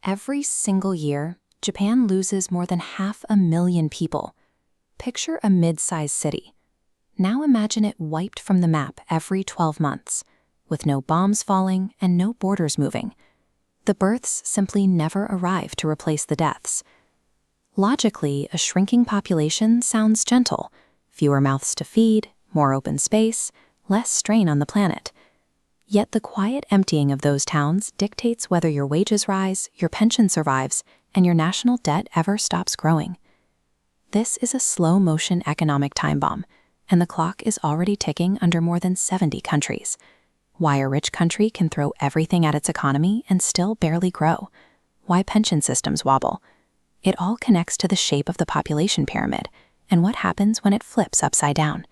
Every single year, Japan loses more than 500,000 people. Picture a mid-sized city. Now imagine it wiped from the map every 12 months, with no bombs falling and no borders moving. The births simply never arrive to replace the deaths. Logically, a shrinking population sounds gentle. Fewer mouths to feed, more open space, less strain on the planet. Yet the quiet emptying of those towns dictates whether your wages rise, your pension survives, and your national debt ever stops growing. This is a slow-motion economic time bomb, and the clock is already ticking under more than 70 countries. Why a rich country can throw everything at its economy and still barely grow. Why pension systems wobble. It all connects to the shape of the population pyramid and what happens when it flips upside down.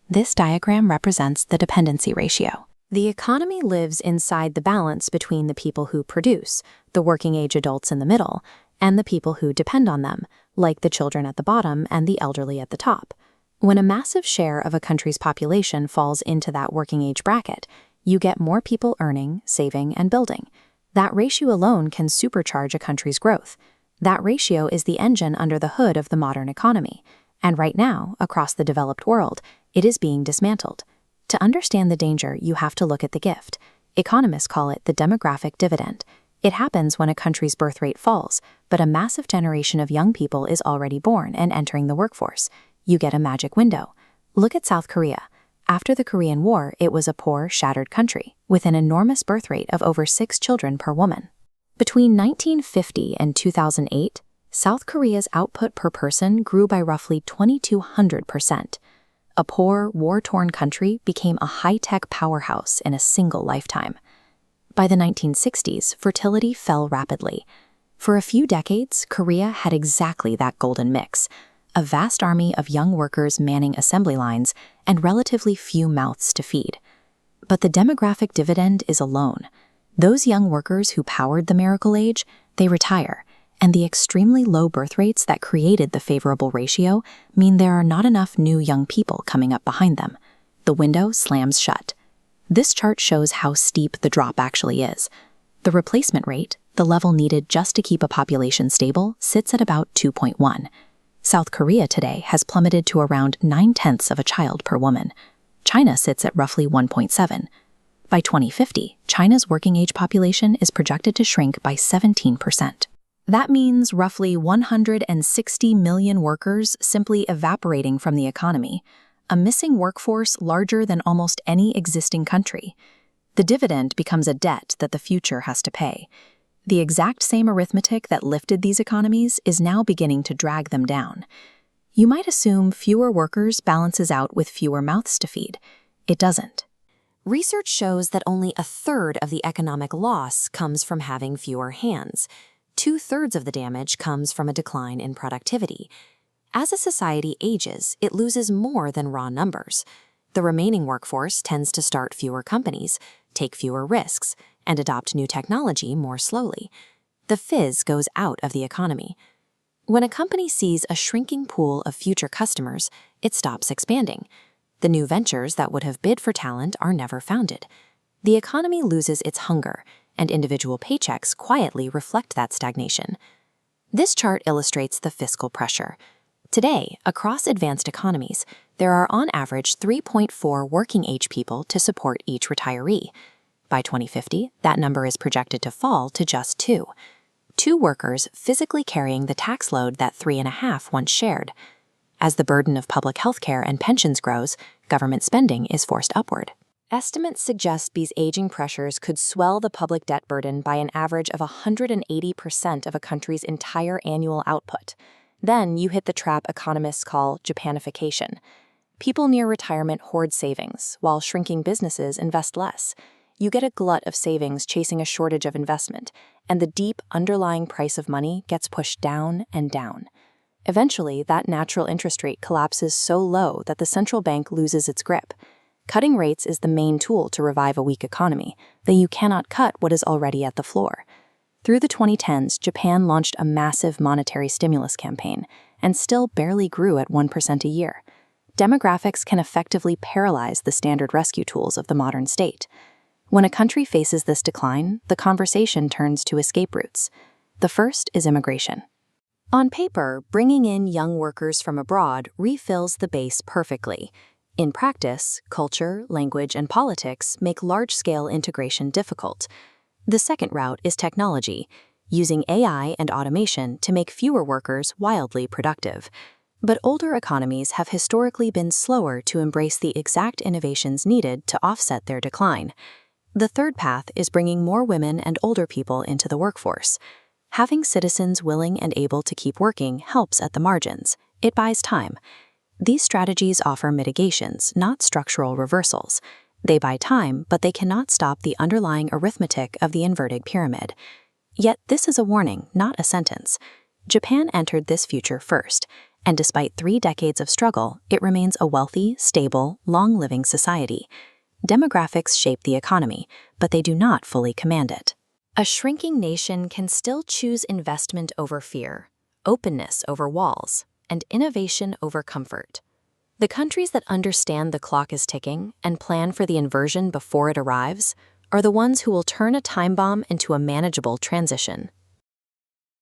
This diagram represents the dependency ratio. The economy lives inside the balance between the people who produce, the working-age adults in the middle, and the people who depend on them, like the children at the bottom and the elderly at the top. When a massive share of a country's population falls into that working-age bracket, you get more people earning, saving, and building. That ratio alone can supercharge a country's growth. That ratio is the engine under the hood of the modern economy. And right now, across the developed world, it is being dismantled. To understand the danger, you have to look at the gift. Economists call it the demographic dividend. It happens when a country's birth rate falls, but a massive generation of young people is already born and entering the workforce. You get a magic window. Look at South Korea. After the Korean War, it was a poor, shattered country, with an enormous birth rate of over 6 children per woman. Between 1950 and 2008, South Korea's output per person grew by roughly 2,200%. A poor, war-torn country became a high-tech powerhouse in a single lifetime. By the 1960s, fertility fell rapidly. For a few decades, Korea had exactly that golden mix: a vast army of young workers manning assembly lines and relatively few mouths to feed. But the demographic dividend is alone. Those young workers who powered the miracle age, they retire, and the extremely low birth rates that created the favorable ratio mean there are not enough new young people coming up behind them. The window slams shut. This chart shows how steep the drop actually is. The replacement rate, the level needed just to keep a population stable, sits at about 2.1. South Korea today has plummeted to around 9/10 of a child per woman. China sits at roughly 1.7. By 2050, China's working-age population is projected to shrink by 17%. That means roughly 160 million workers simply evaporating from the economy, a missing workforce larger than almost any existing country. The dividend becomes a debt that the future has to pay. The exact same arithmetic that lifted these economies is now beginning to drag them down. You might assume fewer workers balances out with fewer mouths to feed. It doesn't. Research shows that only a third of the economic loss comes from having fewer hands. 2/3 of the damage comes from a decline in productivity. As a society ages, it loses more than raw numbers. The remaining workforce tends to start fewer companies, take fewer risks, and adopt new technology more slowly. The fizz goes out of the economy. When a company sees a shrinking pool of future customers, it stops expanding. The new ventures that would have bid for talent are never founded. The economy loses its hunger, and individual paychecks quietly reflect that stagnation. This chart illustrates the fiscal pressure. Today, across advanced economies, there are on average 3.4 working-age people to support each retiree. By 2050, that number is projected to fall to just 2. 2 workers physically carrying the tax load that 3.5 once shared. As the burden of public health care and pensions grows, government spending is forced upward. Estimates suggest these aging pressures could swell the public debt burden by an average of 180% of a country's entire annual output. Then you hit the trap economists call Japanification. People near retirement hoard savings, while shrinking businesses invest less. You get a glut of savings chasing a shortage of investment, and the deep underlying price of money gets pushed down and down. Eventually, that natural interest rate collapses so low that the central bank loses its grip. Cutting rates is the main tool to revive a weak economy, though you cannot cut what is already at the floor. Through the 2010s, Japan launched a massive monetary stimulus campaign and still barely grew at 1% a year. Demographics can effectively paralyze the standard rescue tools of the modern state. When a country faces this decline, the conversation turns to escape routes. The first is immigration. On paper, bringing in young workers from abroad refills the base perfectly. In practice, culture, language, and politics make large-scale integration difficult. The second route is technology, using AI and automation to make fewer workers wildly productive. But older economies have historically been slower to embrace the exact innovations needed to offset their decline. The third path is bringing more women and older people into the workforce. Having citizens willing and able to keep working helps at the margins. It buys time. These strategies offer mitigations, not structural reversals. They buy time, but they cannot stop the underlying arithmetic of the inverted pyramid. Yet this is a warning, not a sentence. Japan entered this future first, and despite 3 decades of struggle, it remains a wealthy, stable, long-living society. Demographics shape the economy, but they do not fully command it. A shrinking nation can still choose investment over fear, openness over walls, and innovation over comfort. The countries that understand the clock is ticking and plan for the inversion before it arrives are the ones who will turn a time bomb into a manageable transition.